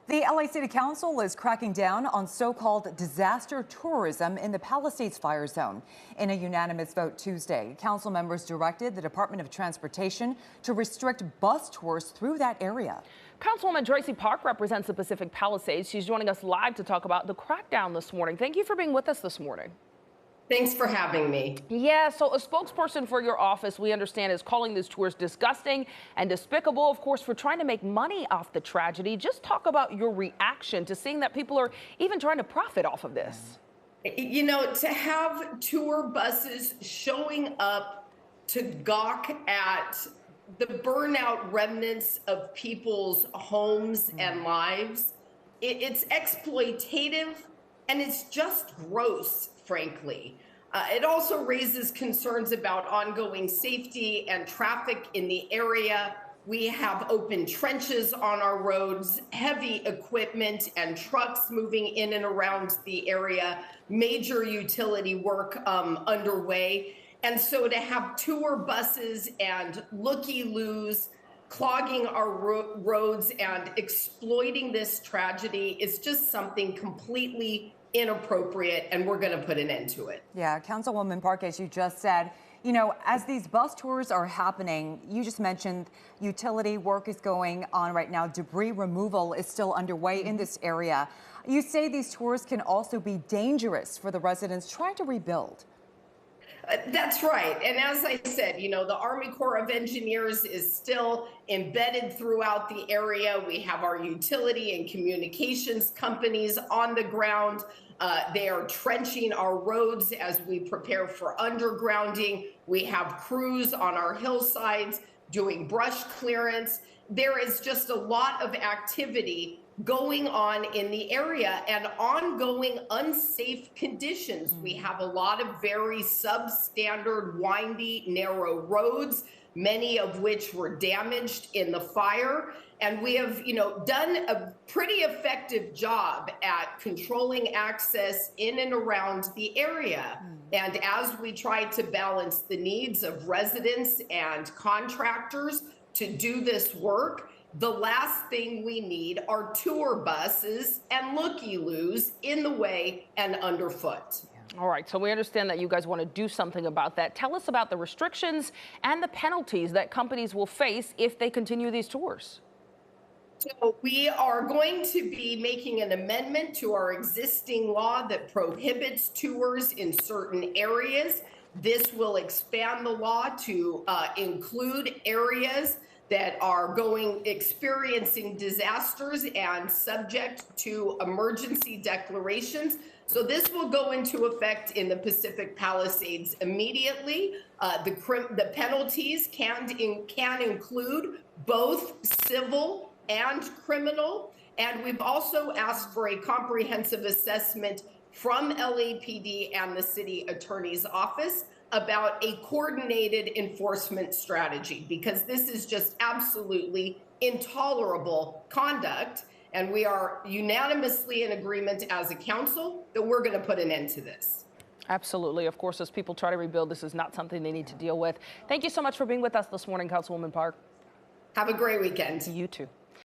The LA City Council is cracking down on so-called disaster tourism in the Palisades fire zone. In a unanimous vote Tuesday, council members directed the Department of Transportation to restrict bus tours through that area. Councilwoman Traci Park represents the Pacific Palisades. She's joining us live to talk about the crackdown this morning. Thank you for being with us this morning. Thanks for having me. Yeah, so a spokesperson for your office, we understand, is calling these tours disgusting and despicable, of course, for trying to make money off the tragedy. Just talk about your reaction to seeing that people are even trying to profit off of this. You know, to have tour buses showing up to gawk at the burnout remnants of people's homes and lives, it's exploitative and it's just gross, frankly. It also raises concerns about ongoing safety and traffic in the area. We have open trenches on our roads, heavy equipment and trucks moving in and around the area, major utility work underway. And so to have tour buses and looky-loos clogging our roads and exploiting this tragedy is just something completely inappropriate, and we're going to put an end to it. Yeah, Councilwoman Park, as you just said, you know, as these bus tours are happening, you just mentioned utility work is going on right now. Debris removal is still underway in this area. You say these tours can also be dangerous for the residents trying to rebuild. That's right. And as I said, you know, the Army Corps of Engineers is still embedded throughout the area. We have our utility and communications companies on the ground. They are trenching our roads as we prepare for undergrounding. We have crews on our hillsides doing brush clearance. There is just a lot of activity going on in the area and ongoing unsafe conditions. We have a lot of very substandard, windy, narrow roads, many of which were damaged in the fire. And we have, you know, done a pretty effective job at controlling access in and around the area. And as we try to balance the needs of residents and contractors to do this work, the last thing we need are tour buses and looky-loos in the way and underfoot. All right, so we understand that you guys want to do something about that. Tell us about the restrictions and the penalties that companies will face if they continue these tours. So we are going to be making an amendment to our existing law that prohibits tours in certain areas. This will expand the law to include areas that are experiencing disasters and subject to emergency declarations. So this will go into effect in the Pacific Palisades immediately. The penalties can include both civil and criminal. And we've also asked for a comprehensive assessment from LAPD and the city attorney's office about a coordinated enforcement strategy, because this is just absolutely intolerable conduct. And we are unanimously in agreement as a council that we're going to put an end to this. Absolutely. Of course, as people try to rebuild, this is not something they need to deal with. Thank you so much for being with us this morning, Councilwoman Park. Have a great weekend. You too.